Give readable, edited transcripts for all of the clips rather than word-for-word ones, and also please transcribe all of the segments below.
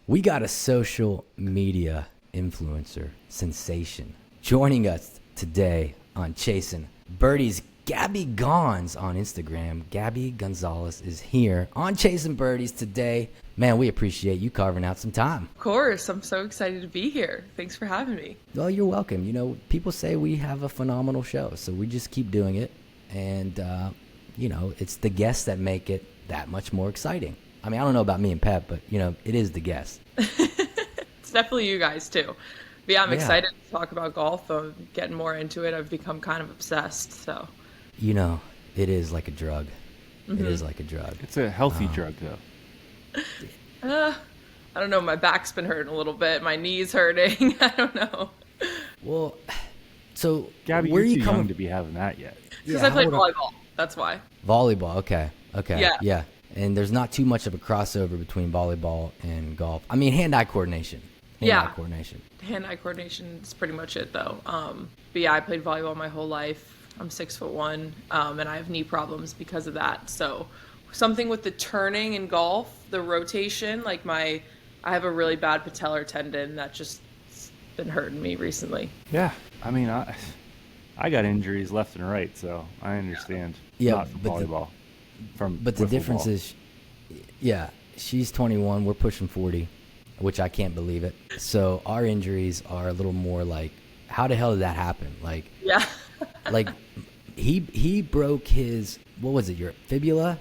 We got a social media influencer sensation joining us today on Chasing Birdies. Gabby Gons on Instagram. Gabby Gonzalez is here on Chasing Birdies today. Man, we appreciate you carving out some time. Of course. I'm so excited to be here. Thanks for having me. Well, you're welcome. You know, people say we have a phenomenal show, so we just keep doing it. And, you know, it's the guests that make it that much more exciting. I mean, I don't know about me and Pep, but, you know, it is the guests. It's definitely you guys, too. But yeah, I'm excited to talk about golf. I'm getting more into it. I've become kind of obsessed, so. You know, it is like a drug. Mm-hmm. It is like a drug. It's a healthy drug, though. I don't know. My back's been hurting a little bit. My knee's hurting. I don't know. Well, so Gabby, where you're are you too young coming to be having that yet. Because I played volleyball. That's why. Volleyball, okay. Yeah. And there's not too much of a crossover between volleyball and golf. I mean, hand-eye coordination. Hand-eye coordination. Hand-eye coordination is pretty much it, though. But yeah, I played volleyball my whole life. I'm 6'1", and I have knee problems because of that. So something with the turning in golf, the rotation, like I have a really bad patellar tendon that just been hurting me recently. Yeah, I mean, I got injuries left and right, so I understand. Yeah, not from volleyball. But the difference is, yeah, she's 21, we're pushing 40, which I can't believe it. So our injuries are a little more like, how the hell did that happen? Like, yeah. Like he broke his, what was it, your tibia?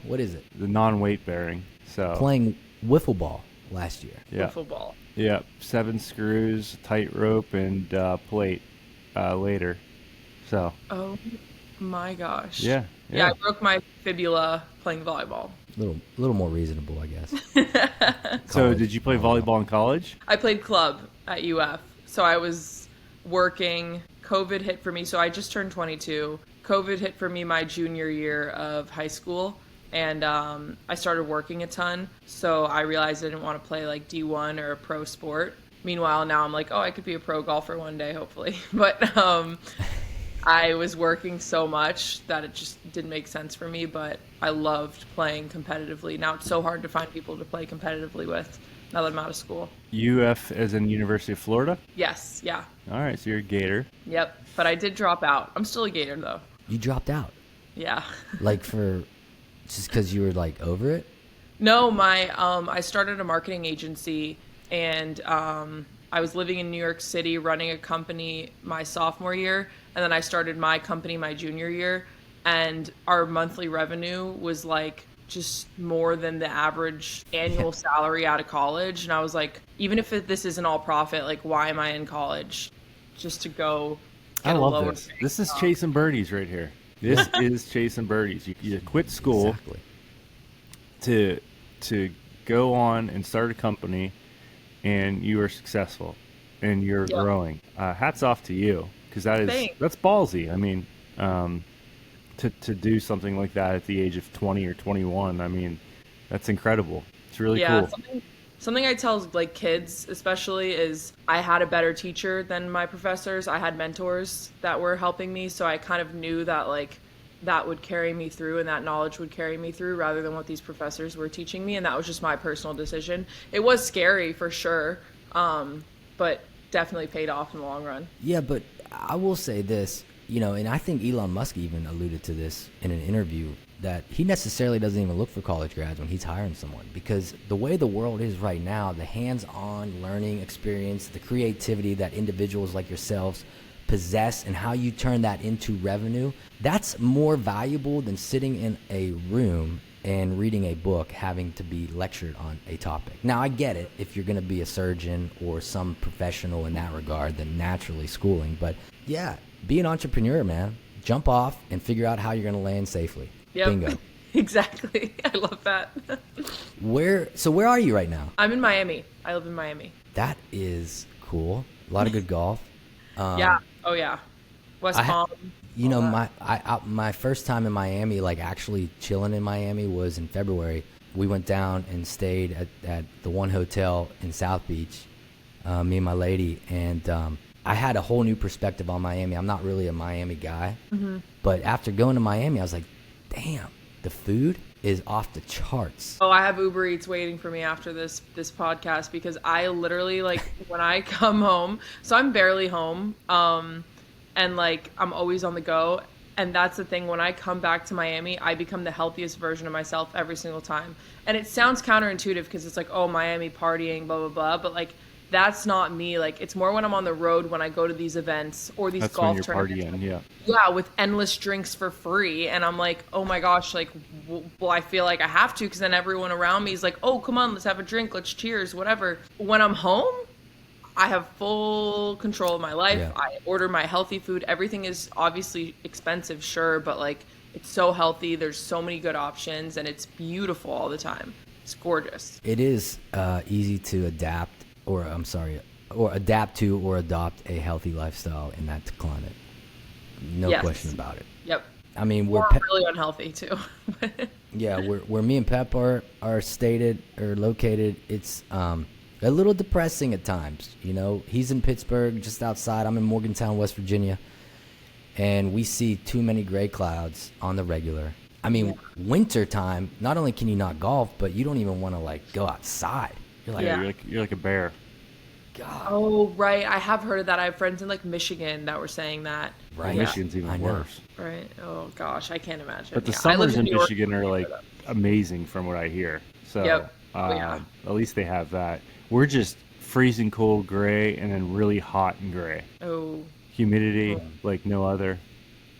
What is it? The non-weight bearing. So playing wiffle ball last year. Yeah. Wiffle ball. Yeah, 7 screws, tight rope, and plate later. So. Oh my gosh. Yeah. Yeah, I broke my fibula playing volleyball. A little more reasonable, I guess. So did you play volleyball in college? I played club at UF. So I was working. COVID hit for me. So I just turned 22. COVID hit for me my junior year of high school. And I started working a ton. So I realized I didn't want to play like D1 or a pro sport. Meanwhile, now I'm like, oh, I could be a pro golfer one day, hopefully. But I was working so much that it just didn't make sense for me. But I loved playing competitively. Now it's so hard to find people to play competitively with now that I'm out of school. UF as in University of Florida? Yes, yeah. All right, so you're a Gator. Yep, but I did drop out. I'm still a Gator, though. You dropped out? Yeah. Like just because you were like over it? No, I started a marketing agency, and I was living in New York City running a company my sophomore year, and then I started my company my junior year, and our monthly revenue was like just more than the average annual salary out of college. And I was like, even if this isn't all profit, like, why am I in college? Just to go get I a love lower this. pay. This is chasing birdies right here. This is chasing birdies. You quit school to go on and start a company, and you are successful, and you're growing. Hats off to you, because that's ballsy. I mean, to do something like that at the age of 20 or 21, I mean, that's incredible. It's really cool. Something I tell like kids especially is I had a better teacher than my professors. I had mentors that were helping me, so I kind of knew that like that would carry me through and that knowledge would carry me through rather than what these professors were teaching me, and that was just my personal decision. It was scary for sure, but definitely paid off in the long run. Yeah, but I will say this, you know, and I think Elon Musk even alluded to this in an interview, that he necessarily doesn't even look for college grads when he's hiring someone, because the way the world is right now, the hands-on learning experience, the creativity that individuals like yourselves possess and how you turn that into revenue, that's more valuable than sitting in a room and reading a book, having to be lectured on a topic. Now, I get it. If you're going to be a surgeon or some professional in that regard, then naturally schooling. But yeah, be an entrepreneur, man. Jump off and figure out how you're going to land safely. Yep. Bingo. Exactly. I love that. Where are you right now? I'm in Miami. I live in Miami. That is cool. A lot of good golf. Yeah. Oh yeah. West Palm. You know, my first time in Miami, like actually chilling in Miami, was in February. We went down and stayed at the one hotel in South Beach, me and my lady, and I had a whole new perspective on Miami. I'm not really a Miami guy, but after going to Miami, I was like, damn, the food, is off the charts. Oh, I have Uber Eats waiting for me after this podcast, because I literally, like, when I come home, so I'm barely home, and like I'm always on the go. And that's the thing, when I come back to Miami, I become the healthiest version of myself every single time. And it sounds counterintuitive because it's like, oh, Miami partying, blah, blah, blah. But like, that's not me. Like, it's more when I'm on the road, when I go to these events or these golf tournaments. Partying, yeah. Yeah, with endless drinks for free. And I'm like, oh my gosh, like, well, I feel like I have to, because then everyone around me is like, oh, come on, let's have a drink, let's cheers, whatever. When I'm home, I have full control of my life. Yeah. I order my healthy food. Everything is obviously expensive, sure, but like, it's so healthy. There's so many good options, and it's beautiful all the time. It's gorgeous. It is easy to adapt, or adapt to or adopt a healthy lifestyle in that climate. No Yes. question about it. Yep. I mean, We're really unhealthy too. yeah, where me and Pep are stated or located, it's a little depressing at times. You know, he's in Pittsburgh, just outside. I'm in Morgantown, West Virginia, and we see too many gray clouds on the regular. I mean, winter time, not only can you not golf, but you don't even want to like go outside. You're like, Yeah. You're like a bear. God. Oh, right. I have heard of that. I have friends in like Michigan that were saying that. Right. Yeah. Michigan's I even know. worse. Right. Oh gosh, I can't imagine. But the Yeah, I live summers in New York. Michigan are like amazing from what I hear. So Yep. Oh, yeah. at least they have that. We're just freezing cold gray and then really hot and gray. Oh. Humidity like no other.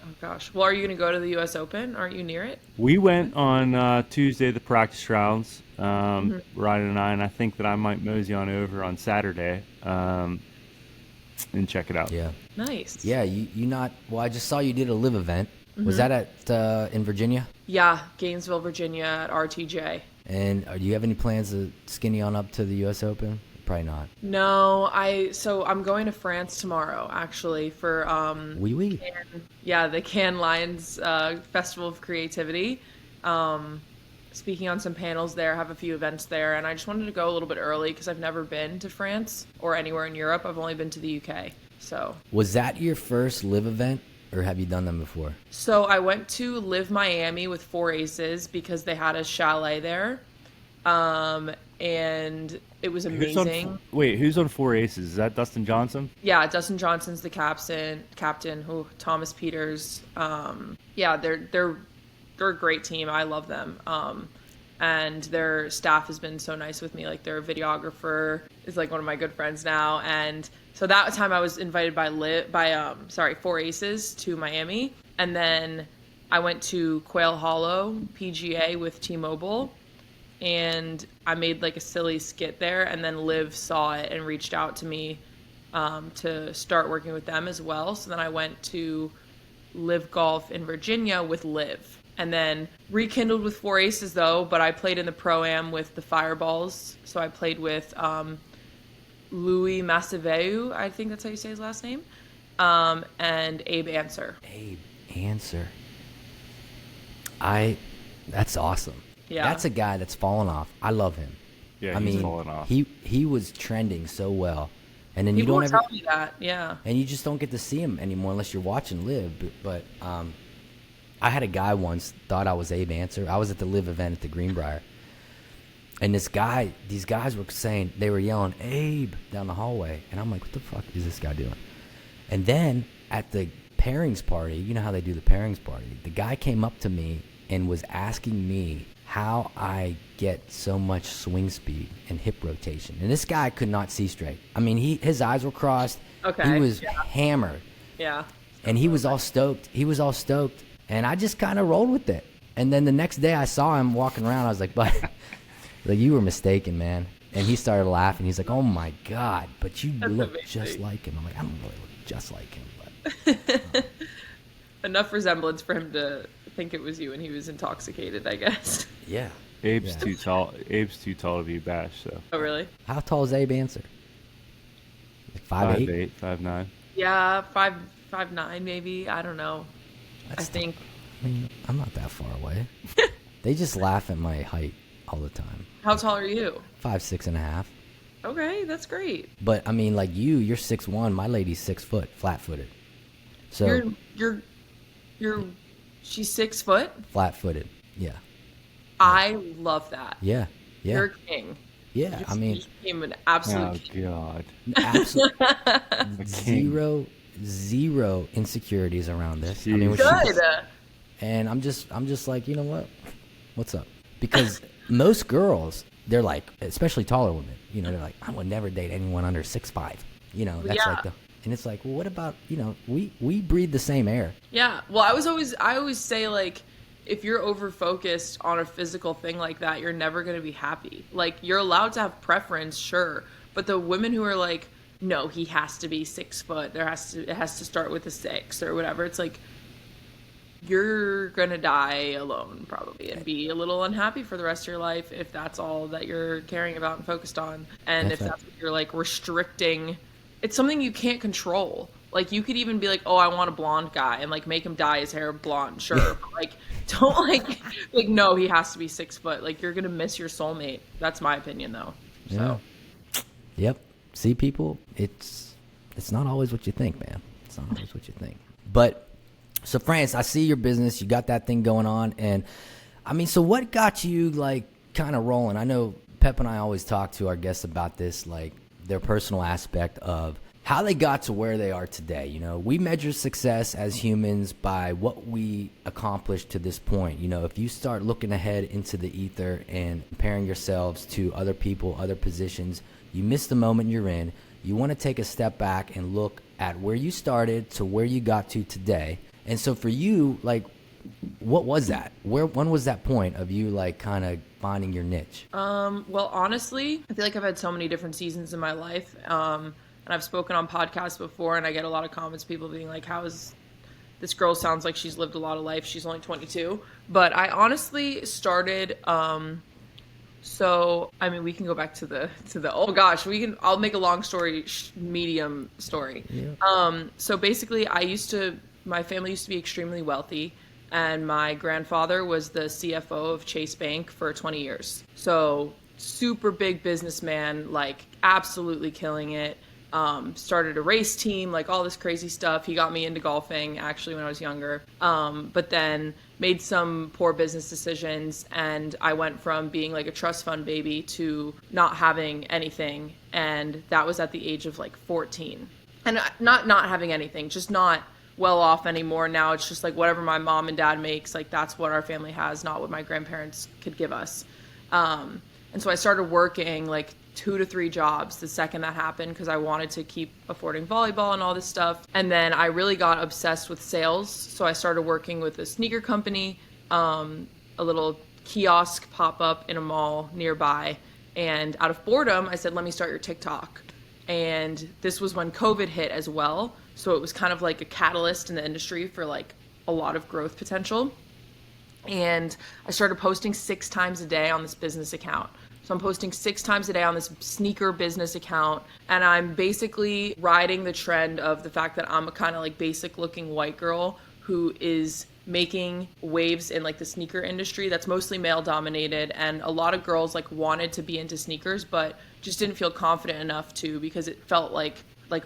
Oh gosh. Well, are you going to go to the U.S. Open? Aren't you near it? We went on Tuesday, the practice rounds, Ryan and I think that I might mosey on over on Saturday and check it out. Yeah. Nice. Yeah, you not. Well, I just saw you did a live event. Was that at in Virginia? Yeah, Gainesville, Virginia at RTJ. And do you have any plans to skinny on up to the U.S. Open? Probably not. No, so I'm going to France tomorrow, actually, for Oui. the Cannes Lions Festival of Creativity. Speaking on some panels there, have a few events there, and I just wanted to go a little bit early because I've never been to France or anywhere in Europe. I've only been to the UK. Was that your first live event, or have you done them before? So I went to Live Miami with Four Aces because they had a chalet there, and it was amazing. Who's on Four Aces? Is that Dustin Johnson? Yeah, Dustin Johnson's the captain. Thomas Peters. Yeah, they're a great team. I love them. And their staff has been so nice with me. Like, their videographer is like one of my good friends now. And so that time I was invited by Four Aces to Miami. And then I went to Quail Hollow PGA with T-Mobile. And I made like a silly skit there. And then Liv saw it and reached out to me to start working with them as well. So then I went to Live Golf in Virginia with Liv. And then rekindled with Four Aces, though, but I played in the Pro-Am with the Fireballs. So I played with Louis Massaveu, I think that's how you say his last name, and Abe Answer. Abe Answer. That's awesome. Yeah. That's a guy that's fallen off. I love him. Yeah, he's fallen off. He was trending so well. And then People you don't ever tell me that, yeah. And you just don't get to see him anymore unless you're watching Live. But I had a guy once thought I was Abe Answer. I was at the Live event at the Greenbrier, and these guys were saying, they were yelling Abe down the hallway, and I'm like, what the fuck is this guy doing? And then at the pairings party, you know how they do the pairings party, the guy came up to me and was asking me how I get so much swing speed and hip rotation. And this guy could not see straight. I mean, his eyes were crossed. Okay. He was hammered. Yeah. And he was all stoked. And I just kind of rolled with it. And then the next day I saw him walking around. I was like, but like, you were mistaken, man. And he started laughing. He's like, oh, my God, but you look just like him. I'm like, I don't really look just like him. But Enough resemblance for him to think it was you, and he was intoxicated, I guess. yeah. Abe's too tall. Abe's too tall to be bashed. So. Oh, really? How tall is Abe Answer? Like 5'8"? 5'9". Yeah, 5'9", maybe. I don't know. I think. I mean, I'm not that far away. They just laugh at my height all the time. How tall are you? 5'6.5". Okay, that's great. But I mean, like you're 6'1". My lady's 6 foot, flat-footed. So She's 6 foot? flat-footed, yeah. I love that. Yeah. Yeah. You're a king. Yeah. I mean, You became an absolute king. God. absolute zero insecurities around this. I mean, Good. and I'm just like, you know what? What's up? Because most girls, they're like, especially taller women, you know, they're like, I would never date anyone under 6'5". You know, that's like and it's like, well, what about, you know, we breathe the same air. Yeah. Well, I always say, like, if you're over focused on a physical thing like that, you're never going to be happy. Like, you're allowed to have preference, sure, but the women who are like, no, he has to be 6 foot, it has to start with a 6 or whatever, it's like, you're going to die alone probably and be a little unhappy for the rest of your life if that's all that you're caring about and focused on. And if that's what you're like restricting, it's something you can't control. Like, you could even be like, oh, I want a blonde guy, and like make him dye his hair blonde, sure. But like, don't like no, he has to be 6 foot. Like, you're gonna miss your soulmate. That's my opinion, though. So. Yeah. Yep. See, people, it's not always what you think, man. It's not always what you think. But so, France, I see your business. You got that thing going on, and I mean, so what got you like kind of rolling? I know Pep and I always talk to our guests about this, like their personal aspect of how they got to where they are today. You know, we measure success as humans by what we accomplished to this point. You know, if you start looking ahead into the ether and comparing yourselves to other people, other positions, you miss the moment you're in. You want to take a step back and look at where you started to where you got to today. And so for you, like, what was that? When was that point of you like kind of finding your niche? Well, honestly, I feel like I've had so many different seasons in my life. And I've spoken on podcasts before, and I get a lot of comments, people being like, how is this girl, sounds like she's lived a lot of life. She's only 22. But I honestly started, so, I mean, we can go back to the, oh gosh, I'll make a long story, medium story. Yeah. So basically my family used to be extremely wealthy, and my grandfather was the CFO of Chase Bank for 20 years. So super big businessman, like absolutely killing it. Started a race team, like all this crazy stuff. He got me into golfing actually when I was younger. But then made some poor business decisions, and I went from being like a trust fund baby to not having anything. And that was at the age of like 14. And not having anything, just not well off anymore. Now it's just like whatever my mom and dad makes, like that's what our family has, not what my grandparents could give us. And so I started working like 2 to 3 jobs the second that happened because I wanted to keep affording volleyball and all this stuff. And then I really got obsessed with sales. So I started working with a sneaker company, a little kiosk pop-up in a mall nearby. And out of boredom, I said, let me start your TikTok. And this was when COVID hit as well. So it was kind of like a catalyst in the industry for like a lot of growth potential. And I started posting 6 times a day on this business account. So I'm posting 6 times a day on this sneaker business account. And I'm basically riding the trend of the fact that I'm a kind of like basic looking white girl who is making waves in like the sneaker industry that's mostly male dominated. And a lot of girls like wanted to be into sneakers, but just didn't feel confident enough to, because it felt like,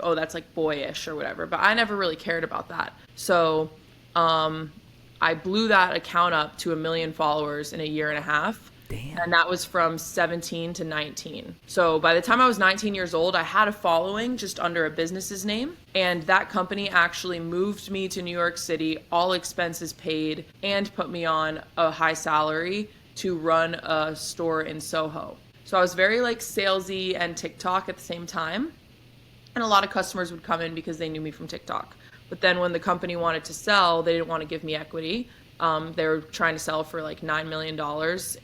oh, that's like boyish or whatever. But I never really cared about that. So I blew that account up to 1 million followers in a year and a half. Damn. And that was from 17 to 19. So by the time I was 19 years old, I had a following just under a business's name. And that company actually moved me to New York City, all expenses paid, and put me on a high salary to run a store in Soho. So I was very like salesy and TikTok at the same time. And a lot of customers would come in because they knew me from TikTok. But then when the company wanted to sell, they didn't want to give me equity. They were trying to sell for like $9 million,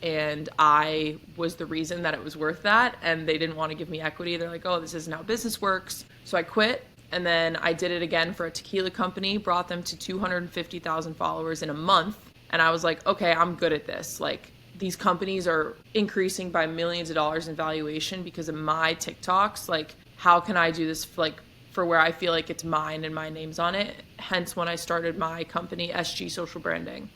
and I was the reason that it was worth that, and they didn't want to give me equity. They're like, oh, this isn't how business works. So I quit, and then I did it again for a tequila company, brought them to 250,000 followers in a month, and I was like, okay, I'm good at this. Like, these companies are increasing by millions of dollars in valuation because of my TikToks. Like, how can I do this for where I feel like it's mine and my name's on it? Hence when I started my company, SG Social Branding.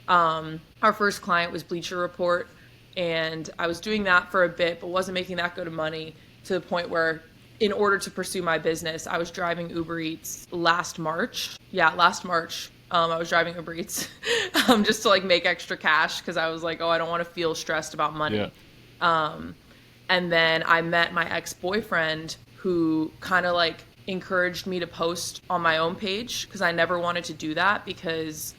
Our first client was Bleacher Report, and I was doing that for a bit, but wasn't making that good of money, to the point where in order to pursue my business, I was driving Uber Eats last March. Yeah, last March. I was driving Uber Eats just to like make extra cash because I was like, oh, I don't want to feel stressed about money. Yeah. And then I met my ex-boyfriend who kind of like encouraged me to post on my own page because I never wanted to do that because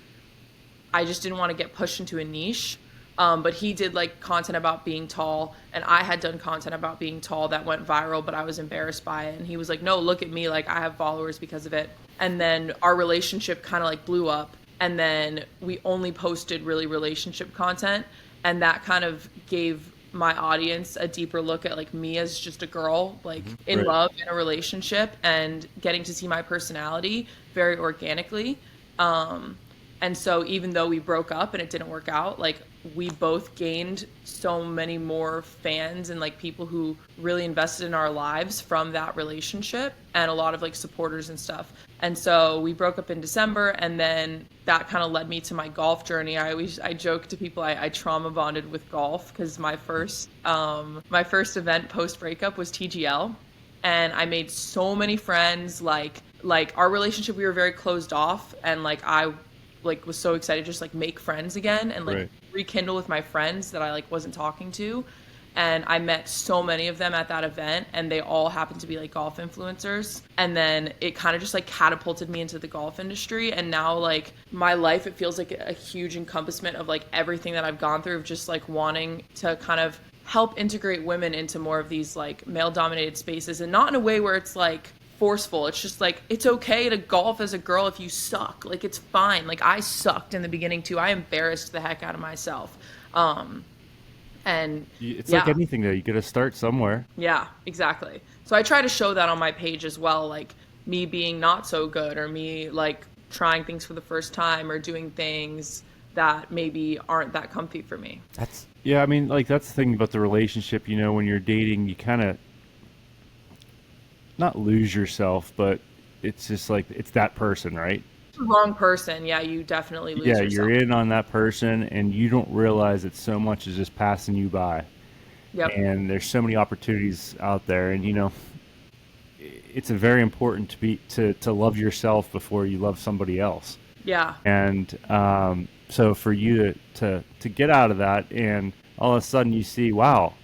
I just didn't want to get pushed into a niche. But he did like content about being tall, and I had done content about being tall that went viral, but I was embarrassed by it. And he was like, no, look at me, like I have followers because of it. And then our relationship kind of like blew up, and then we only posted really relationship content, and that kind of gave my audience a deeper look at like me as just a girl, like in Right. love in a relationship, and getting to see my personality very organically. And so even though we broke up and it didn't work out, like we both gained so many more fans and like people who really invested in our lives from that relationship, and a lot of like supporters and stuff. And so we broke up in December, and then that kind of led me to my golf journey. I joke to people I trauma bonded with golf because my first event post breakup was TGL, and I made so many friends. Like our relationship, we were very closed off, and like I like was so excited to just like make friends again and like Right. rekindle with my friends that I like wasn't talking to. And I met so many of them at that event, and they all happened to be like golf influencers. And then it kind of just like catapulted me into the golf industry. And now like my life, it feels like a huge encompassment of like everything that I've gone through, of just like wanting to kind of help integrate women into more of these like male dominated spaces, and not in a way where it's like forceful. It's just like, it's okay to golf as a girl if you suck. Like it's fine. Like I sucked in the beginning too. I embarrassed the heck out of myself. And It's yeah. like anything though. You got to start somewhere. Yeah, exactly. So I try to show that on my page as well, like me being not so good, or me like trying things for the first time, or doing things that maybe aren't that comfy for me. That's Yeah, I mean, like that's the thing about the relationship. You know, when you're dating, you kind of not lose yourself, but it's just like it's that person, right? The wrong person, yeah, you definitely lose Yeah, yourself. you're in on that person, and you don't realize that so much is just passing you by. Yep. And there's so many opportunities out there, and you know, it's a very important to love yourself before you love somebody else. Yeah. And so for you to get out of that, and all of a sudden you see, wow,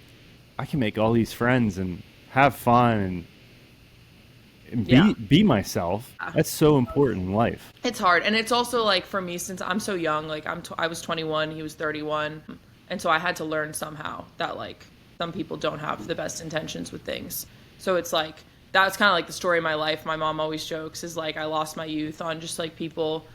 I can make all these friends and have fun and Yeah. be myself. That's so important in life. It's hard. And it's also like for me, since I'm so young, like I was 21, he was 31. And so I had to learn somehow that like some people don't have the best intentions with things. So it's like, that's kind of like the story of my life. My mom always jokes is like, I lost my youth on just like people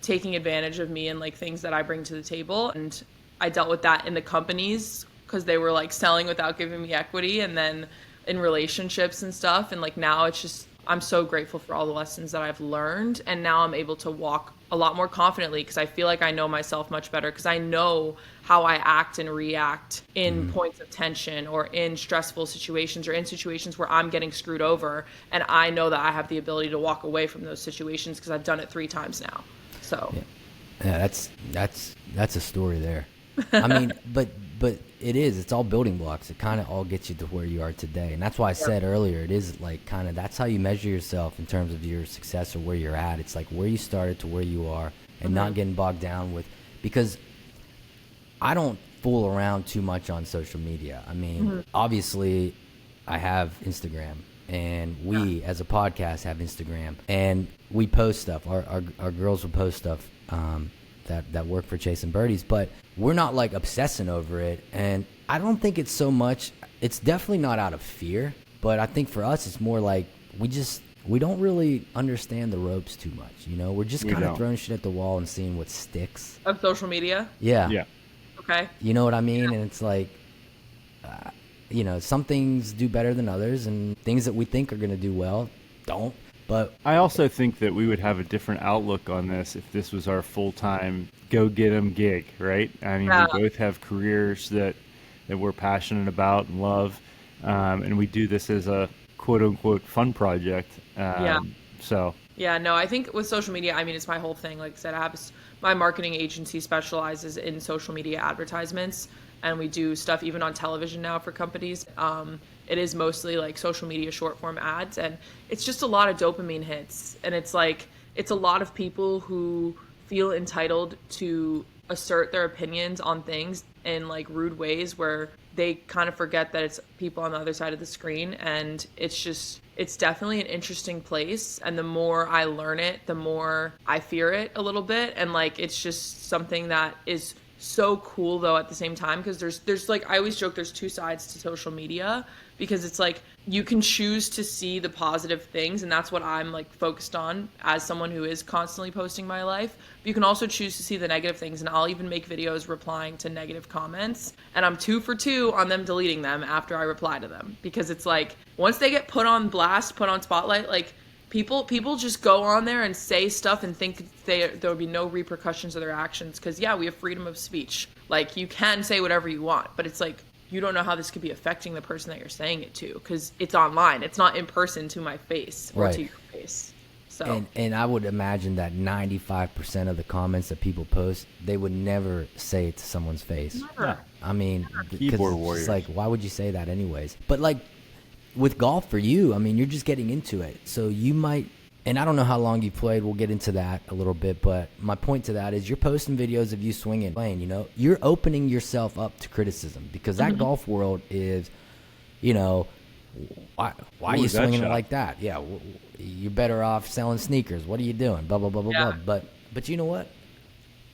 taking advantage of me and like things that I bring to the table. And I dealt with that in the companies because they were like selling without giving me equity, and then in relationships and stuff. And like now it's just, I'm so grateful for all the lessons that I've learned. And now I'm able to walk a lot more confidently because I feel like I know myself much better, because I know how I act and react in points of tension, or in stressful situations, or in situations where I'm getting screwed over. And I know that I have the ability to walk away from those situations because I've done it 3 times now. So yeah, that's a story there. I mean, but it's all building blocks. It kind of all gets you to where you are today. And that's why I said earlier, it is like kind of, that's how you measure yourself in terms of your success or where you're at. It's like where you started to where you are, and not getting bogged down with, because I don't fool around too much on social media. I mean, obviously I have Instagram, and we as a podcast have Instagram, and we post stuff. Our girls will post stuff that work for Chasing Birdies, but we're not like obsessing over it. And I don't think it's so much, it's definitely not out of fear, but I think for us it's more like we don't really understand the ropes too much, you know? We're just kind of don't. throwing shit at the wall and seeing what sticks. of social media. Yeah. Yeah. Okay. You know what I mean? And it's like, you know, some things do better than others, and things that we think are going to do well don't. But I also think that we would have a different outlook on this if this was our full-time go-get-'em gig, right? I mean, Yeah. we both have careers that we're passionate about and love, and we do this as a quote-unquote fun project. Yeah. So, Yeah, no, I think with social media, I mean, it's my whole thing. Like I said, my marketing agency specializes in social media advertisements, and we do stuff even on television now for companies. It is mostly like social media short form ads, and it's just a lot of dopamine hits. And it's like, it's a lot of people who feel entitled to assert their opinions on things in like rude ways where they kind of forget that it's people on the other side of the screen. And it's definitely an interesting place. And the more I learn it, the more I fear it a little bit. And like, it's just something that is so cool though at the same time, because there's like, I always joke there's two sides to social media, because it's like you can choose to see the positive things, and that's what I'm like focused on as someone who is constantly posting my life. But you can also choose to see the negative things, and I'll even make videos replying to negative comments, and I'm 2 for 2 on them deleting them after I reply to them, because it's like once they get put on blast, put on spotlight, like people just go on there and say stuff and think there would be no repercussions of their actions, because yeah, we have freedom of speech. Like you can say whatever you want, but it's like you don't know how this could be affecting the person that you're saying it to, because it's online. It's not in person to my face or to your face. So and I would imagine that 95% of the comments that people post, they would never say it to someone's face. Never. I mean, Keyboard because warriors. it's like, why would you say that anyways? But like with golf for you, I mean, you're just getting into it. So you might, and I don't know how long you played. We'll get into that a little bit. But my point to that is you're posting videos of you swinging, playing, you know, you're opening yourself up to criticism, because that golf world is, you know, why are you swinging it like that? Yeah. You're better off selling sneakers. What are you doing? Blah, blah, blah, blah, blah. But you know what?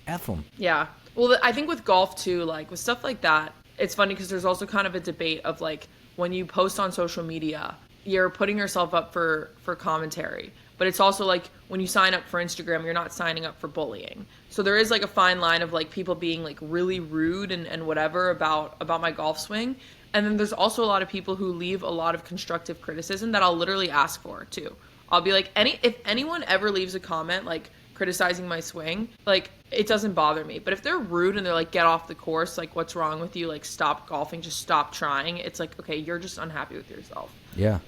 F them. Yeah. Well, I think with golf too, like with stuff like that, it's funny because there's also kind of a debate of like when you post on social media, you're putting yourself up for commentary. But it's also like when you sign up for Instagram, you're not signing up for bullying. So there is like a fine line of like people being like really rude and whatever about my golf swing. And then there's also a lot of people who leave a lot of constructive criticism that I'll literally ask for too. I'll be like, if anyone ever leaves a comment like criticizing my swing, like it doesn't bother me. But if they're rude and they're like, get off the course, like what's wrong with you? Like stop golfing, just stop trying. It's like, okay, you're just unhappy with yourself. Yeah.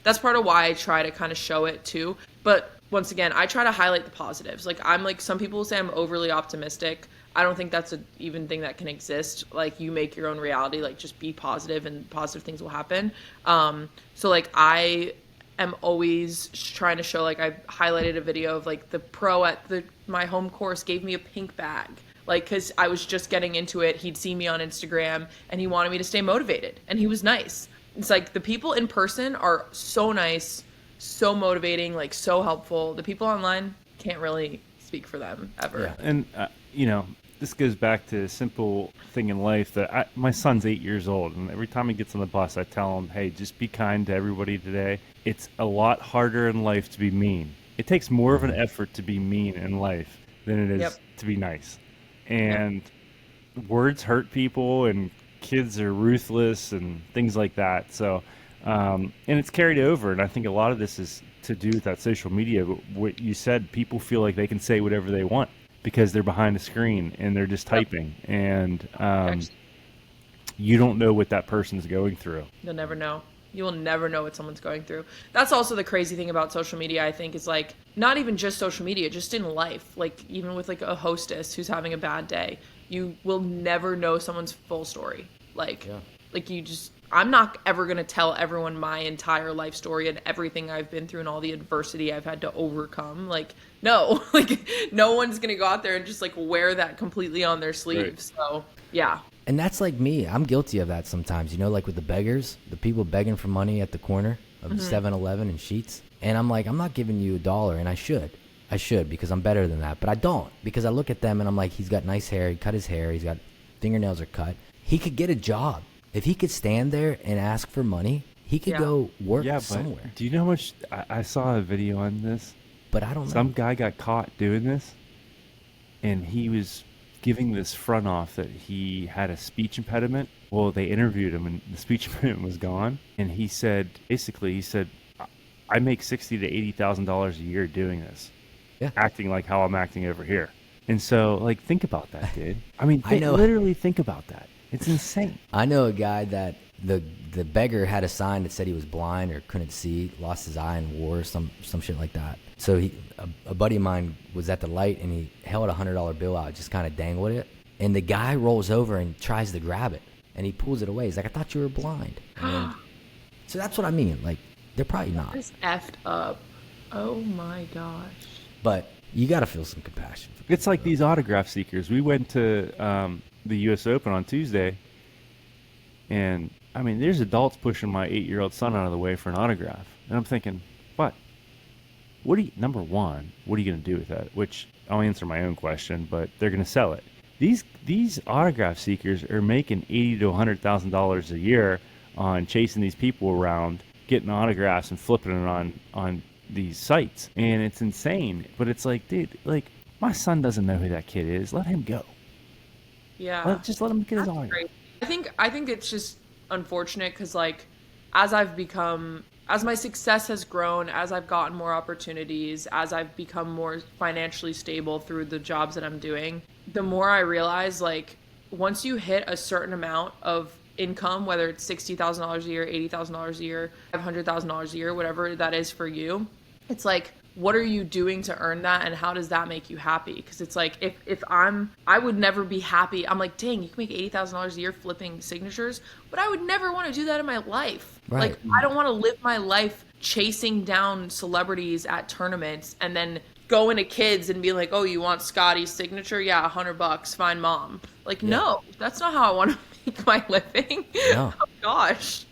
That's part of why I try to kind of show it too. But once again, I try to highlight the positives. Like I'm like, some people will say I'm overly optimistic. I don't think that's an even thing that can exist. Like you make your own reality, like just be positive and positive things will happen. So like I am always trying to show, like I highlighted a video of like the pro at my home course gave me a pink bag. Like, cause I was just getting into it. He'd seen me on Instagram and he wanted me to stay motivated, and he was nice. It's like the people in person are so nice, so motivating, like so helpful. The people online can't really speak for them ever. Yeah. And, you know, this goes back to a simple thing in life that my son's 8 years old, and every time he gets on the bus, I tell him, hey, just be kind to everybody today. It's a lot harder in life to be mean. It takes more of an effort to be mean in life than it is to be nice. And words hurt people, and kids are ruthless and things like that. So, and it's carried over. And I think a lot of this is to do with that social media. What you said, people feel like they can say whatever they want because they're behind a screen and they're just typing. And you don't know what that person's going through. You'll never know. You will never know what someone's going through. That's also the crazy thing about social media, I think, is like not even just social media, just in life. Like even with like a hostess who's having a bad day, you will never know someone's full story. Like you just, I'm not ever going to tell everyone my entire life story and everything I've been through and all the adversity I've had to overcome. Like, no, like no one's going to go out there and just like wear that completely on their sleeves. Right. So yeah. And that's like me. I'm guilty of that sometimes, you know, like with the beggars, the people begging for money at the corner of 7-Eleven and Sheetz. And I'm like, I'm not giving you $1, and I should because I'm better than that. But I don't, because I look at them and I'm like, he's got nice hair. He cut his hair. He's got fingernails are cut. He could get a job. If he could stand there and ask for money, he could go work somewhere. But do you know how much I saw a video on this? But I don't know. Some guy got caught doing this, and he was giving this front off that he had a speech impediment. Well, they interviewed him and the speech impediment was gone. And he said, I make $60,000 to $80,000 a year doing this. Yeah. Acting like how I'm acting over here. And so, like, think about that, dude. I mean, literally think about that. It's insane. I know a guy that the beggar had a sign that said he was blind or couldn't see, lost his eye in war, some shit like that. So a buddy of mine was at the light and he held a $100 bill out, just kind of dangled it. And the guy rolls over and tries to grab it, and he pulls it away. He's like, I thought you were blind. And so that's what I mean. Like, they're probably not. It's effed up. Oh my gosh. But You got to feel some compassion. It's like these autograph seekers. We went to the U.S. Open on Tuesday, and I mean, there's adults pushing my 8-year-old son out of the way for an autograph, and I'm thinking, what? Number one, what are you going to do with that? Which I'll answer my own question, but they're going to sell it. These autograph seekers are making $80,000 to $100,000 a year on chasing these people around, getting autographs and flipping it on these sites, and it's insane. But it's like, dude, like my son doesn't know who that kid is. Let him go. Yeah, Just let him get his autograph. great. I think it's just unfortunate because like as my success has grown, as I've gotten more opportunities, as I've become more financially stable through the jobs that I'm doing, the more I realize like once you hit a certain amount of income, whether it's $60,000 a year, $80,000 a year, $500,000 a year, whatever that is for you, it's like, what are you doing to earn that, and how does that make you happy? Because it's like I would never be happy. I'm like, dang, you can make $80,000 a year flipping signatures, but I would never want to do that in my life. Right. Like, I don't want to live my life chasing down celebrities at tournaments and then going to kids and being like, oh, you want Scotty's signature? Yeah, $100, fine, mom. Like, no, that's not how I want to make my living. No. Oh gosh.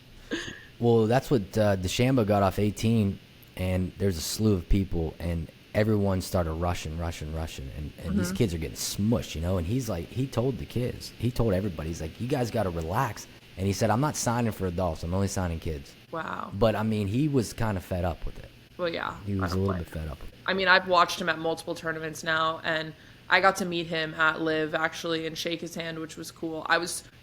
Well, that's what DeChambeau got off 18, and there's a slew of people, and everyone started rushing, and these kids are getting smushed, you know. And he's like, he told everybody, he's like, you guys got to relax. And he said, I'm not signing for adults, I'm only signing kids. Wow. But I mean, he was kind of fed up with it. Well, yeah. He was a little bit fed up with it. I mean, I've watched him at multiple tournaments now, and I got to meet him at Live actually and shake his hand, which was cool.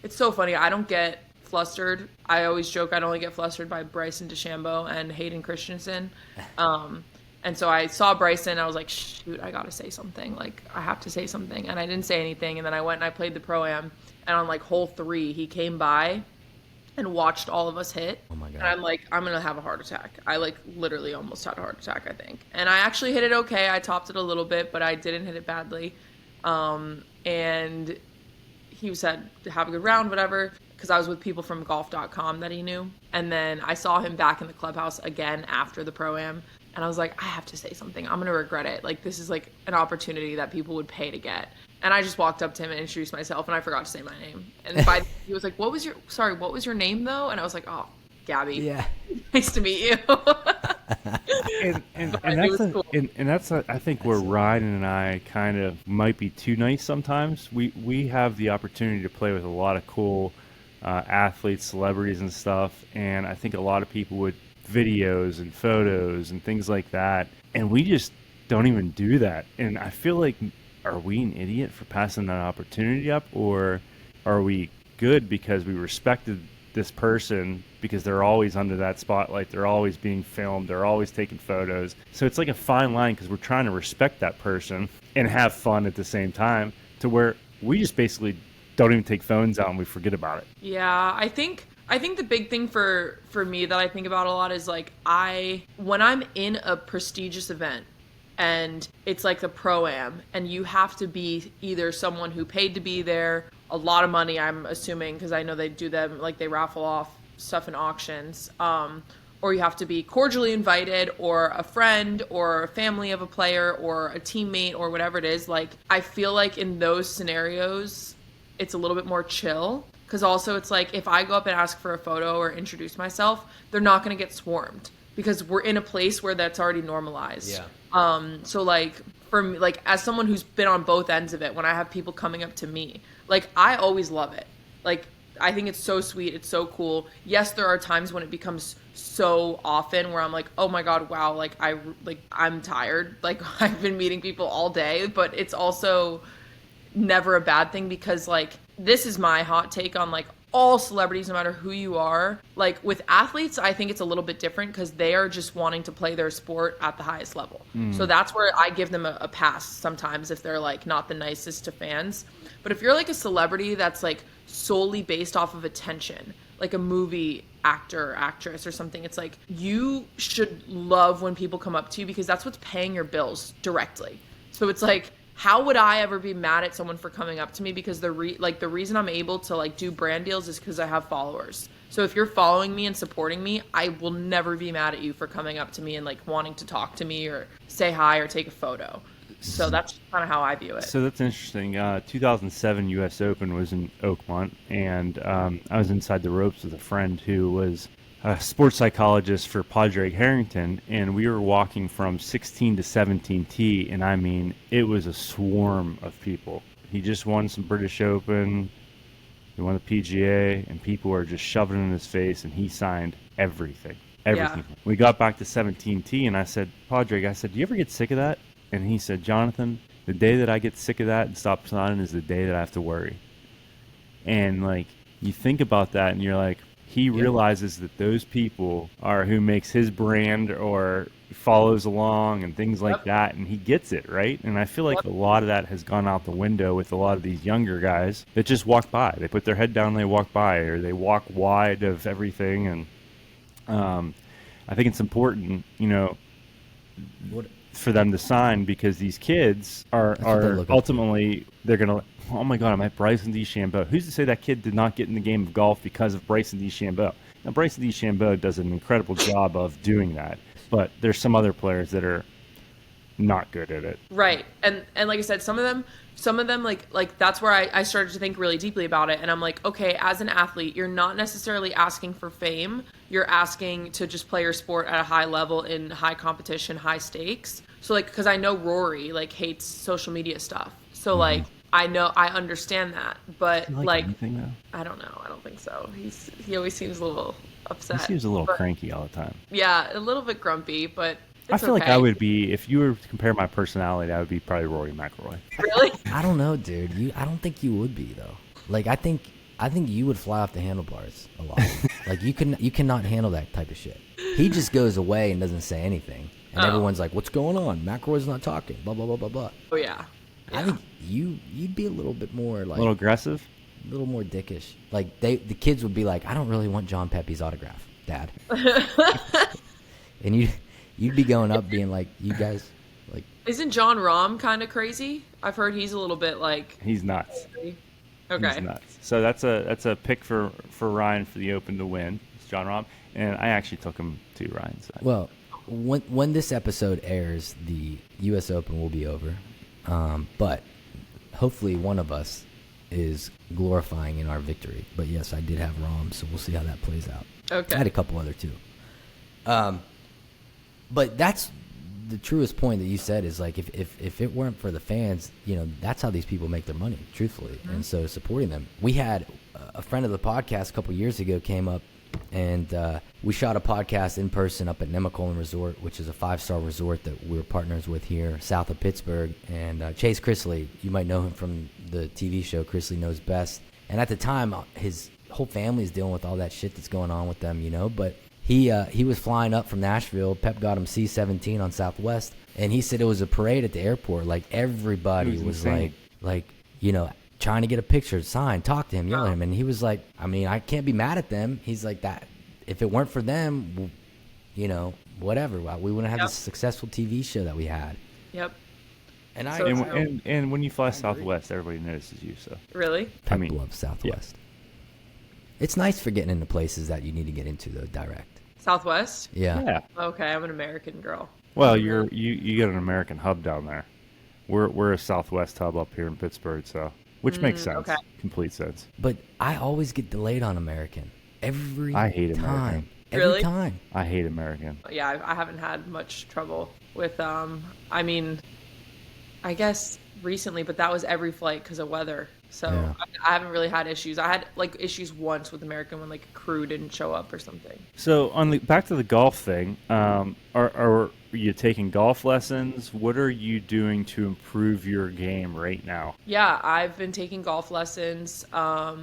It's so funny. I don't get flustered. I always joke I'd only get flustered by Bryson DeChambeau and Hayden Christensen. And so I saw Bryson, I was like, shoot, I gotta say something. Like, I have to say something. And I didn't say anything. And then I went and I played the Pro-Am. And on like hole 3, he came by and watched all of us hit. Oh my God. And I'm like, I'm gonna have a heart attack. I like literally almost had a heart attack, I think. And I actually hit it okay. I topped it a little bit, but I didn't hit it badly. And he said, have a good round, whatever. Because I was with people from golf.com that he knew. And then I saw him back in the clubhouse again after the Pro-Am. And I was like, I have to say something. I'm going to regret it. Like, this is like an opportunity that people would pay to get. And I just walked up to him and introduced myself, and I forgot to say my name. And he was like, what was your name though? And I was like, oh, Gabby. Yeah. Nice to meet you. and that's I think where Ryan and I kind of might be too nice sometimes. We have the opportunity to play with a lot of cool athletes, celebrities, and stuff, and I think a lot of people would videos and photos and things like that, and we just don't even do that. And I feel like, are we an idiot for passing that opportunity up, or are we good because we respected this person because they're always under that spotlight, they're always being filmed, they're always taking photos? So it's like a fine line because we're trying to respect that person and have fun at the same time, to where we just basically don't even take phones out and we forget about it. Yeah, I think the big thing for me that I think about a lot is like, when I'm in a prestigious event and it's like the Pro-Am and you have to be either someone who paid to be there, a lot of money, I'm assuming, because I know they do them, like they raffle off stuff in auctions, or you have to be cordially invited, or a friend or a family of a player or a teammate or whatever it is. Like, I feel like in those scenarios, it's a little bit more chill. Because also it's like, if I go up and ask for a photo or introduce myself, they're not going to get swarmed because we're in a place where that's already normalized. Yeah. So like, for me, like as someone who's been on both ends of it, when I have people coming up to me, like I always love it. Like, I think it's so sweet. It's so cool. Yes, there are times when it becomes so often where I'm like, oh my God, wow. Like I'm tired. Like I've been meeting people all day, but it's also never a bad thing, because like, this is my hot take on like all celebrities, no matter who you are. Like with athletes, I think it's a little bit different because they are just wanting to play their sport at the highest level. So that's where I give them a pass sometimes if they're like not the nicest to fans. But if you're like a celebrity that's like solely based off of attention, like a movie actor or actress or something, it's like you should love when people come up to you because that's what's paying your bills directly. So it's like, how would I ever be mad at someone for coming up to me? Because the reason I'm able to like do brand deals is because I have followers. So if you're following me and supporting me, I will never be mad at you for coming up to me and like wanting to talk to me or say hi or take a photo. So that's kind of how I view it. So that's interesting. 2007 U.S. Open was in Oakmont, and I was inside the ropes with a friend who was a sports psychologist for Padraig Harrington, and we were walking from 16 to 17T, and I mean, it was a swarm of people. He just won some British Open, he won the PGA, and people were just shoving it in his face, and he signed everything. Everything. Yeah. We got back to 17T, and I said, Padraig, do you ever get sick of that? And he said, Jonathan, the day that I get sick of that and stop signing is the day that I have to worry. And, like, you think about that, and you're like, he realizes that those people are who makes his brand or follows along and things like that, and he gets it, right? And I feel like a lot of that has gone out the window with a lot of these younger guys that just walk by. They put their head down, they walk by, or they walk wide of everything. And I think it's important, for them to sign, because these kids are ultimately, they're going to, oh my God, I'm at Bryson DeChambeau. Who's to say that kid did not get in the game of golf because of Bryson DeChambeau? Now, Bryson DeChambeau does an incredible job of doing that, but there's some other players that are not good at it. Right. And like I said, some of them like that's where I started to think really deeply about it. And I'm like, okay, as an athlete, you're not necessarily asking for fame. You're asking to just play your sport at a high level in high competition, high stakes. So like, because I know Rory like hates social media stuff. So like, I understand that, but like anything, though? I don't know. I don't think so. He always seems a little upset. He seems a little cranky all the time. Yeah, a little bit grumpy, but it's I feel okay. like I would be, if you were to compare my personality, I would be probably Rory McIlroy. Really? I don't know, dude. I don't think you would be though. Like I think you would fly off the handlebars a lot. Like you cannot handle that type of shit. He just goes away and doesn't say anything, and everyone's like, "What's going on? McIlroy's not talking." Blah blah blah blah blah. Oh yeah. I think you'd be a little bit more like a little aggressive, a little more dickish. Like the kids would be like, "I don't really want John Pepe's autograph, Dad," and you'd be going up being like, "You guys like." Isn't John Rahm kind of crazy? I've heard he's a little bit like. He's nuts. Okay. He's nuts. So that's a pick for Ryan for the Open to win. It's John Rahm, and I actually took him to Ryan's side. Well, when this episode airs, the U.S. Open will be over. But hopefully one of us is glorifying in our victory. But yes, I did have Rahm, so we'll see how that plays out. Okay. I had a couple other too. But that's the truest point that you said is like if it weren't for the fans, that's how these people make their money, truthfully. Mm-hmm. And so supporting them. We had a friend of the podcast a couple years ago came up, and we shot a podcast in person up at Nemacolin Resort, which is a 5-star resort that we're partners with here south of Pittsburgh. And Chase Chrisley, you might know him from the TV show Chrisley Knows Best. And at the time, his whole family's dealing with all that shit that's going on with them, But he was flying up from Nashville. Pep got him C-17 on Southwest, and he said it was a parade at the airport. Like everybody was like trying to get a picture, sign, talk to him, yell at him. And he was like, I mean, I can't be mad at them. He's like, that if it weren't for them, whatever. We wouldn't have this successful TV show that we had. Yep. And and when you fly Southwest, everybody notices you. So really, Pep loves Southwest. Yeah. It's nice for getting into places that you need to get into though, direct. Southwest? Yeah. Okay, I'm an American girl. Well, you get an American hub down there. We're a Southwest hub up here in Pittsburgh, so. Which makes sense. Okay. Complete sense. But I always get delayed on American. I hate American. Really? Every time. I hate American. Yeah, I haven't had much trouble with, I guess recently, but that was every flight because of weather. So yeah. I haven't really had issues. I had issues once with American when a crew didn't show up or something. So back to the golf thing, are you taking golf lessons? What are you doing to improve your game right now? Yeah, I've been taking golf lessons. That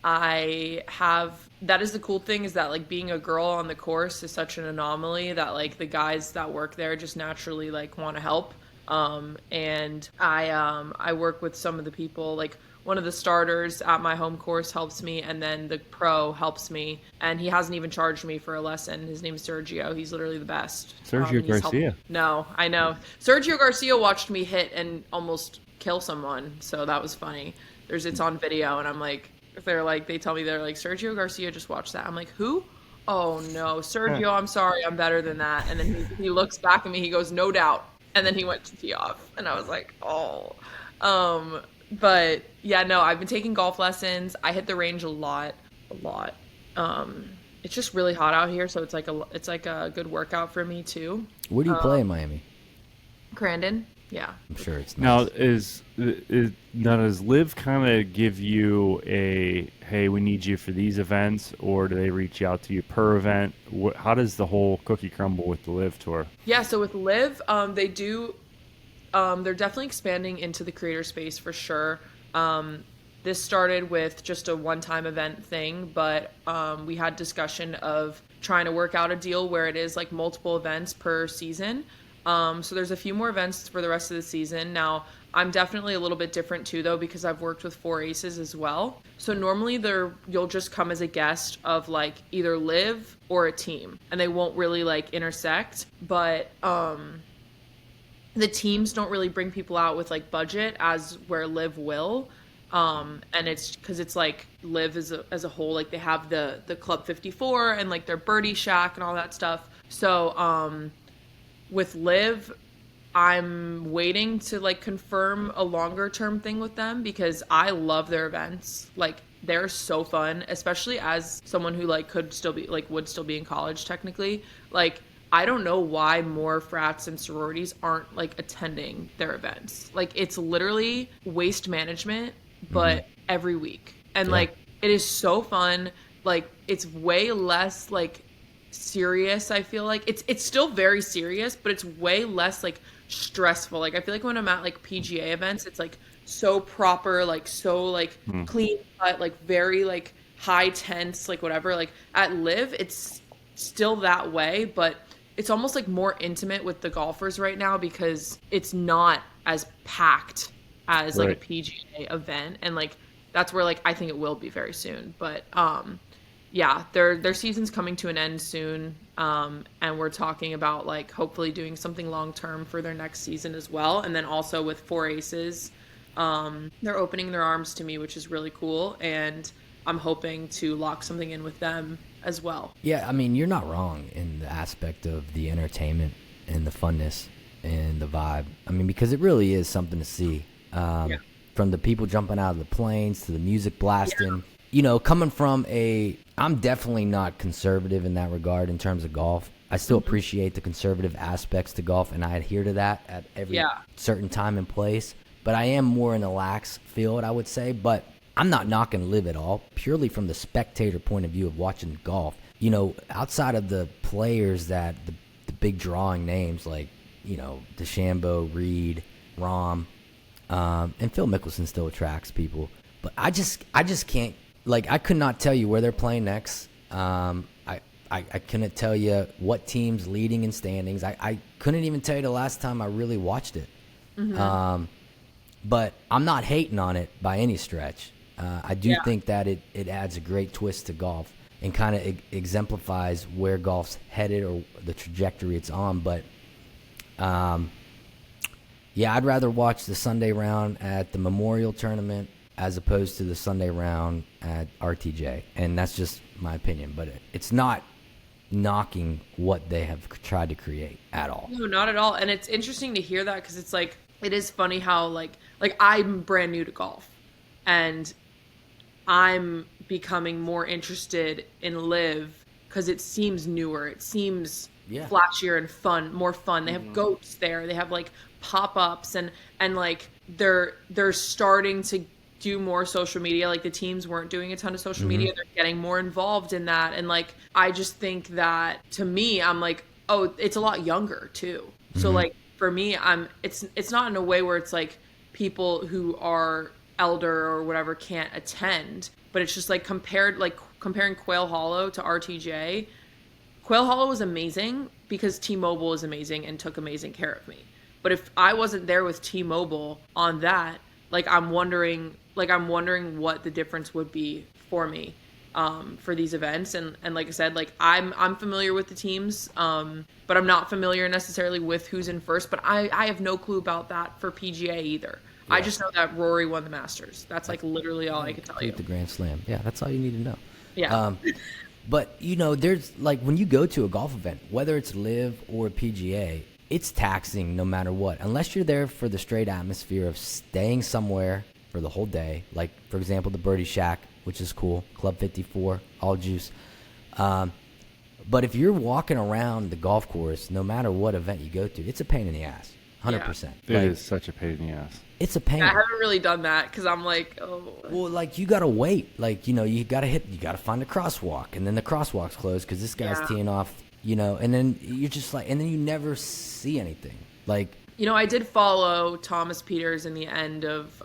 is the cool thing is that being a girl on the course is such an anomaly that the guys that work there just naturally want to help. And I work with some of the people, one of the starters at my home course helps me, and then the pro helps me, and he hasn't even charged me for a lesson. His name's Sergio. He's literally the best. Sergio Garcia. No, I know. Sergio Garcia watched me hit and almost kill someone, so that was funny. It's on video, and I'm they tell me Sergio Garcia just watched that. I'm like, who? Oh no, Sergio, I'm sorry, I'm better than that. And then he looks back at me, he goes, no doubt. And then he went to tee off, and I was like, oh. But yeah, no, I've been taking golf lessons. I hit the range a lot. It's just really hot out here, so it's like a good workout for me too. Where do you play in Miami? Crandon. Yeah. I'm sure it's Now, nice. does Liv kind of give you a, hey, we need you for these events, or do they reach out to you per event? How does the whole cookie crumble with the Liv tour? Yeah, so with Liv, they do, they're definitely expanding into the creator space for sure. This started with just a one-time event thing, but we had discussion of trying to work out a deal where it is like multiple events per season. So there's a few more events for the rest of the season. Now, I'm definitely a little bit different too, though, because I've worked with 4 Aces as well. So normally you'll just come as a guest of like either Liv or a team, and they won't really like intersect. But the teams don't really bring people out with like budget as where Liv will. And it's because it's like Liv as a whole, like they have the Club 54 and like their birdie shack and all that stuff. So with Liv, I'm waiting to like confirm a longer term thing with them because I love their events. Like they're so fun, especially as someone who like would still be in college technically. Like I don't know why more frats and sororities aren't like attending their events. Like it's literally waste management, but every week. And like it is so fun. Like it's way less like serious. I feel like it's still very serious, but it's way less like stressful. Like I feel like when I'm at like PGA events, it's like so proper, like so like clean cut, like very like high tense, like whatever. Like at Liv, it's still that way, but it's almost like more intimate with the golfers right now because it's not as packed as like a PGA event, and like that's where like I think it will be very soon. But yeah, their season's coming to an end soon, and we're talking about like hopefully doing something long term for their next season as well. And then also with 4 Aces, they're opening their arms to me, which is really cool, and I'm hoping to lock something in with them as well. Yeah, I mean, you're not wrong in the aspect of the entertainment and the funness and the vibe. I mean, because it really is something to see. From the people jumping out of the planes to the music blasting. You know, coming from I'm definitely not conservative in that regard in terms of golf. I still appreciate the conservative aspects to golf, and I adhere to that at every certain time and place. But I am more in a lax field, I would say. But I'm not knocking Liv at all, purely from the spectator point of view of watching golf. You know, outside of the players that the big drawing names like, you know, DeChambeau, Reed, Rahm, and Phil Mickelson still attracts people. But I just can't. Like, I could not tell you where they're playing next. I couldn't tell you what team's leading in standings. I couldn't even tell you the last time I really watched it. But I'm not hating on it by any stretch. I do think that it adds a great twist to golf and kind of exemplifies where golf's headed or the trajectory it's on. But, yeah, I'd rather watch the Sunday round at the Memorial Tournament as opposed to the Sunday round at RTJ. And that's just my opinion. But it's not knocking what they have tried to create at all. No, not at all. And it's interesting to hear that because it's like, it is funny how like I'm brand new to golf and I'm becoming more interested in Liv because it seems newer. It seems flashier and fun, more fun. They have goats there. They have like pop-ups and like they're starting to do more social media. Like the teams weren't doing a ton of social media. They're getting more involved in that. And like, I just think that to me, I'm like, oh, it's a lot younger too. So like for me, it's not in a way where it's like people who are elder or whatever can't attend, but it's just like comparing Quail Hollow to RTJ. Quail Hollow was amazing because T-Mobile is amazing and took amazing care of me. But if I wasn't there with T-Mobile on that, like I'm wondering what the difference would be for me for these events. And like I said, like I'm familiar with the teams, but I'm not familiar necessarily with who's in first. But I have no clue about that for PGA either. Yeah. I just know that Rory won the Masters. That's like literally all I can tell you. The Grand Slam. Yeah, that's all you need to know. Yeah. But you know, there's like when you go to a golf event, whether it's Live or PGA, it's taxing no matter what. Unless you're there for the straight atmosphere of staying somewhere for the whole day. Like, for example, the Birdie Shack, which is cool. Club 54, all juice. But if you're walking around the golf course, no matter what event you go to, it's a pain in the ass. 100%. It is such a pain in the ass. It's a pain. I haven't really done that because I'm like, oh. Well, like, you got to wait. Like, you know, you got to find a crosswalk. And then the crosswalk's closed because this guy's teeing off, you know. And then you're just like, and then you never see anything. Like, you know, I did follow Thomas Peters in the end of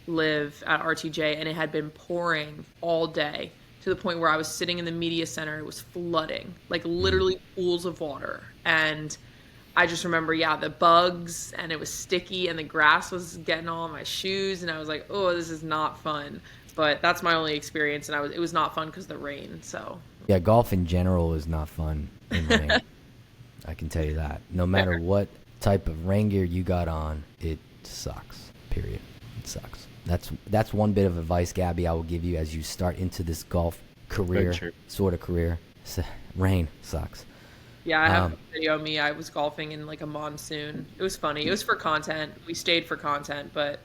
Live at RTJ, and it had been pouring all day to the point where I was sitting in the media center. It was flooding, like literally pools of water. And I just remember, the bugs, and it was sticky, and the grass was getting all on my shoes, and I was like, oh, this is not fun. But that's my only experience, and it was not fun because of the rain. So yeah, golf in general is not fun in rain. I can tell you that. No matter what type of rain gear you got on, it sucks. Period. It sucks. That's one bit of advice, Gabby, I will give you as you start into this golf career, sort of career. Rain sucks. Yeah, I have a video of me. I was golfing in like a monsoon. It was funny. It was for content. We stayed for content, but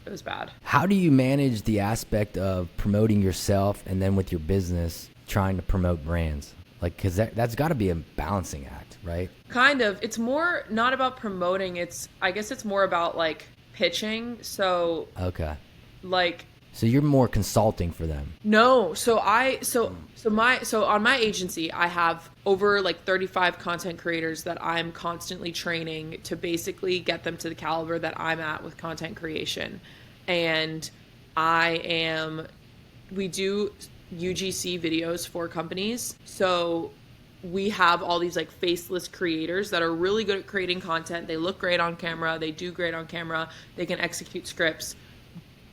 it was bad. How do you manage the aspect of promoting yourself and then with your business trying to promote brands? Like, because that's got to be a balancing act, right? Kind of. It's more not about promoting. I guess it's more about like pitching. So okay, like, so you're more consulting for them. No, so on my agency I have over like 35 content creators that I'm constantly training to basically get them to the caliber that I'm at with content creation. And we do UGC videos for companies. So we have all these like faceless creators that are really good at creating content. They look great on camera. They do great on camera. They can execute scripts.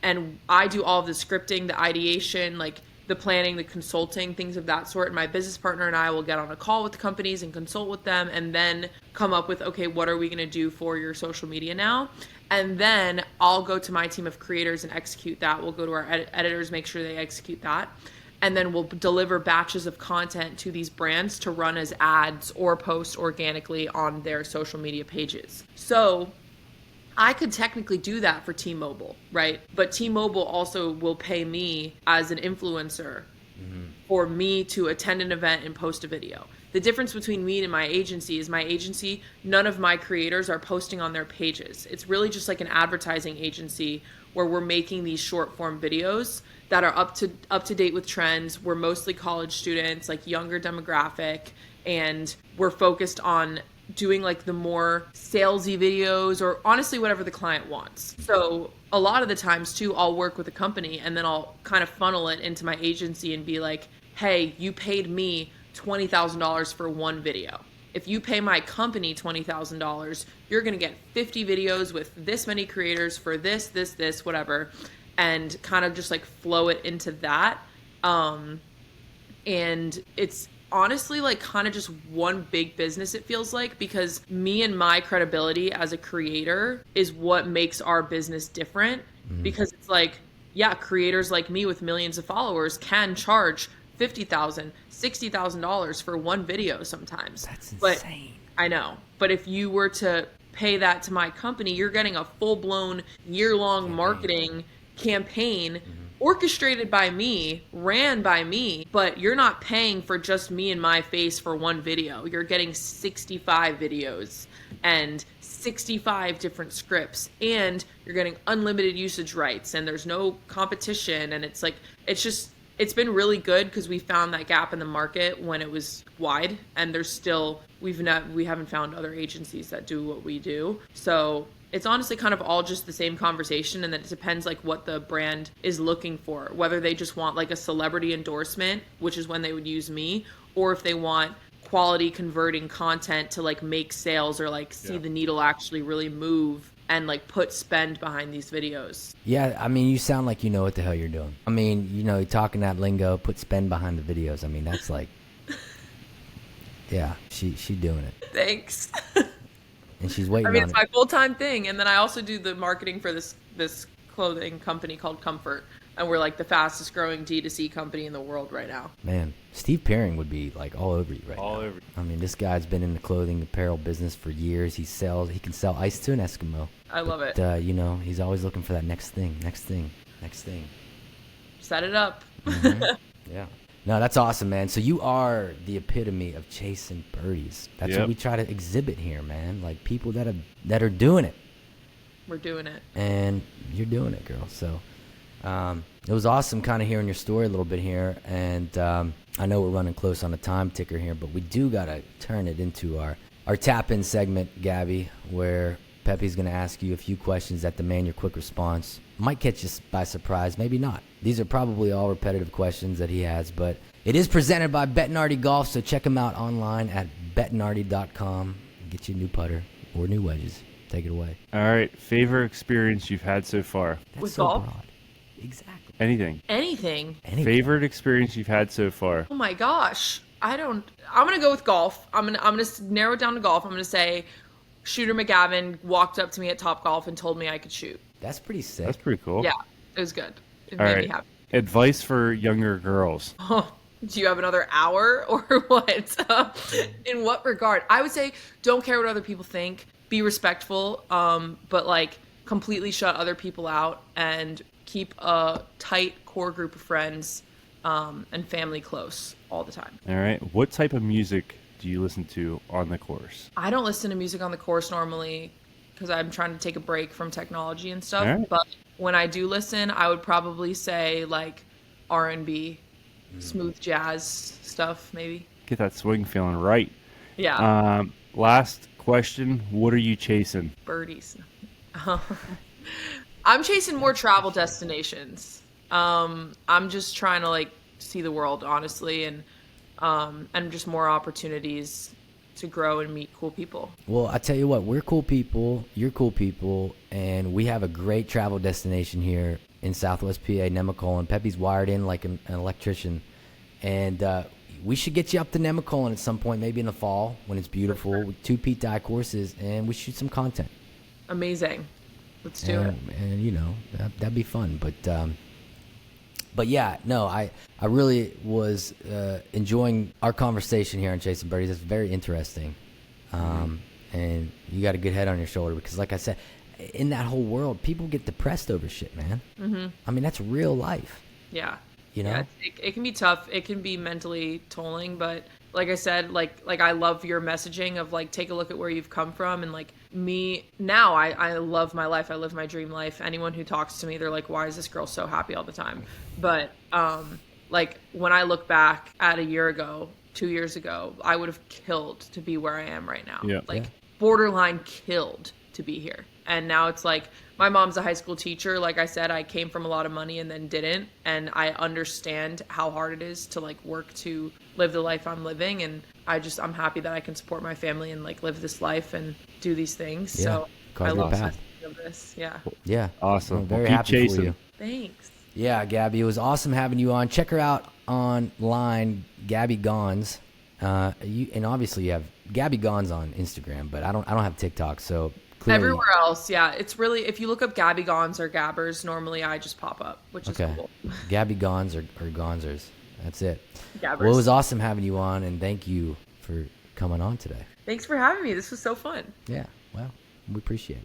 And I do all of the scripting, the ideation, like the planning, the consulting, things of that sort. And my business partner and I will get on a call with the companies and consult with them and then come up with, okay, what are we going to do for your social media now? And then I'll go to my team of creators and execute that. We'll go to our editors, make sure they execute that. And then we'll deliver batches of content to these brands to run as ads or post organically on their social media pages. So I could technically do that for T-Mobile, right? But T-Mobile also will pay me as an influencer for me to attend an event and post a video. The difference between me and my agency is none of my creators are posting on their pages. It's really just like an advertising agency where we're making these short form videos that are up to date with trends. We're mostly college students, like younger demographic, and we're focused on doing like the more salesy videos or honestly whatever the client wants. So a lot of the times too, I'll work with a company and then I'll kind of funnel it into my agency and be like, hey, you paid me $20,000 for one video. If you pay my company $20,000, you're going to get 50 videos with this many creators for this, whatever, and kind of just like flow it into that. And it's honestly like kind of just one big business, it feels like, because me and my credibility as a creator is what makes our business different. Because it's like, yeah, creators like me with millions of followers can charge $50,000, $60,000 for one video sometimes. That's insane. But I know. But if you were to pay that to my company, you're getting a full-blown year-long marketing campaign orchestrated by me, ran by me, but you're not paying for just me and my face for one video. You're getting 65 videos and 65 different scripts, and you're getting unlimited usage rights, and there's no competition. And it's like, it's been really good because we found that gap in the market when it was wide, and there's still, we haven't found other agencies that do what we do. So it's honestly kind of all just the same conversation, and then it depends like what the brand is looking for, whether they just want like a celebrity endorsement, which is when they would use me, or if they want quality converting content to like make sales or like see the needle actually really move and like put spend behind these videos. Yeah, I mean, you sound like you know what the hell you're doing. I mean, you know, talking that lingo, put spend behind the videos. I mean, that's like, yeah, she doing it. Thanks. And she's waiting. I mean, on it's my full-time thing, and then I also do the marketing for this clothing company called Comfort. and we're like the fastest growing D2C company in the world right now. Man, Steve Pearing would be like all over you right now. All over. I mean, this guy's been in the clothing apparel business for years. He can sell ice to an Eskimo. I love it. You know, he's always looking for that next thing. Set it up. Yeah. No, that's awesome, man. So you are the epitome of chasing birdies. That's what we try to exhibit here, man. Like people that are doing it. We're doing it. And you're doing it, girl. So it was awesome kind of hearing your story a little bit here. And I know we're running close on the time ticker here, but we do got to turn it into our tap-in segment, Gabby, where Pepe's going to ask you a few questions that demand your quick response. Might catch you by surprise, maybe not. These are probably all repetitive questions that he has, but it is presented by Bettinardi Golf, so check him out online at bettinardi.com. Get you a new putter or new wedges. Take it away. All right. Favorite experience you've had so far? That's With so golf? broad. Exactly. Anything. Favorite experience you've had so far? Oh my gosh. I'm going to go with golf. I'm going to narrow it down to golf. I'm going to say Shooter McGavin walked up to me at Topgolf and told me I could shoot. That's pretty sick. That's pretty cool. Yeah, it was good. It All made right. me happy. Advice for younger girls. Oh, do you have another hour or what? In what regard? I would say don't care what other people think. Be respectful, but like completely shut other people out and keep a tight core group of friends and family close all the time. All right. What type of music do you listen to on the course? I don't listen to music on the course normally because I'm trying to take a break from technology and stuff. All right. But when I do listen, I would probably say like R&B, smooth jazz stuff, maybe. Get that swing feeling right. Yeah. Last question. What are you chasing? Birdies. I'm chasing more travel destinations. I'm just trying to like see the world, honestly, and just more opportunities to grow and meet cool people. Well, I tell you what, we're cool people, you're cool people, and we have a great travel destination here in Southwest PA, Nemacolin. Pepe's wired in like an electrician, and we should get you up to Nemacolin at some point, maybe in the fall when it's beautiful, with 2 Pete Dye courses, and we shoot some content. Amazing. Let's do it. And you know, that'd be fun. But yeah, no, I really was enjoying our conversation here on Chasing Birdies. It's very interesting. And you got a good head on your shoulder because, like I said, in that whole world, people get depressed over shit, man. Mm-hmm. I mean, that's real life. Yeah. You know? Yeah, it can be tough. It can be mentally tolling, but like I said, like I love your messaging of like, take a look at where you've come from. And like me now, I love my life. I live my dream life. Anyone who talks to me, they're like, why is this girl so happy all the time? But like when I look back at a year ago, 2 years ago, I would have killed to be where I am right now. Yeah. Like borderline killed to be here. And now it's like, my mom's a high school teacher. Like I said, I came from a lot of money and then didn't. And I understand how hard it is to like work to live the life I'm living. And I'm happy that I can support my family and like live this life and do these things. Yeah. So Carve I your love path. listening to this. Yeah. Yeah. Awesome. I'm very Well, keep happy chasing. for you. Thanks. Yeah, Gabby, it was awesome having you on. Check her out online, Gabby Gons. And obviously you have Gabby Gons on Instagram, but I don't have TikTok, so clearly. Everywhere else, yeah. It's really, if you look up Gabby Gons or Gabbers, normally I just pop up, which is cool. Gabby Gons or Gonzers. That's it. Gabbers. Well, it was awesome having you on, and thank you for coming on today. Thanks for having me. This was so fun. Yeah, well, we appreciate it.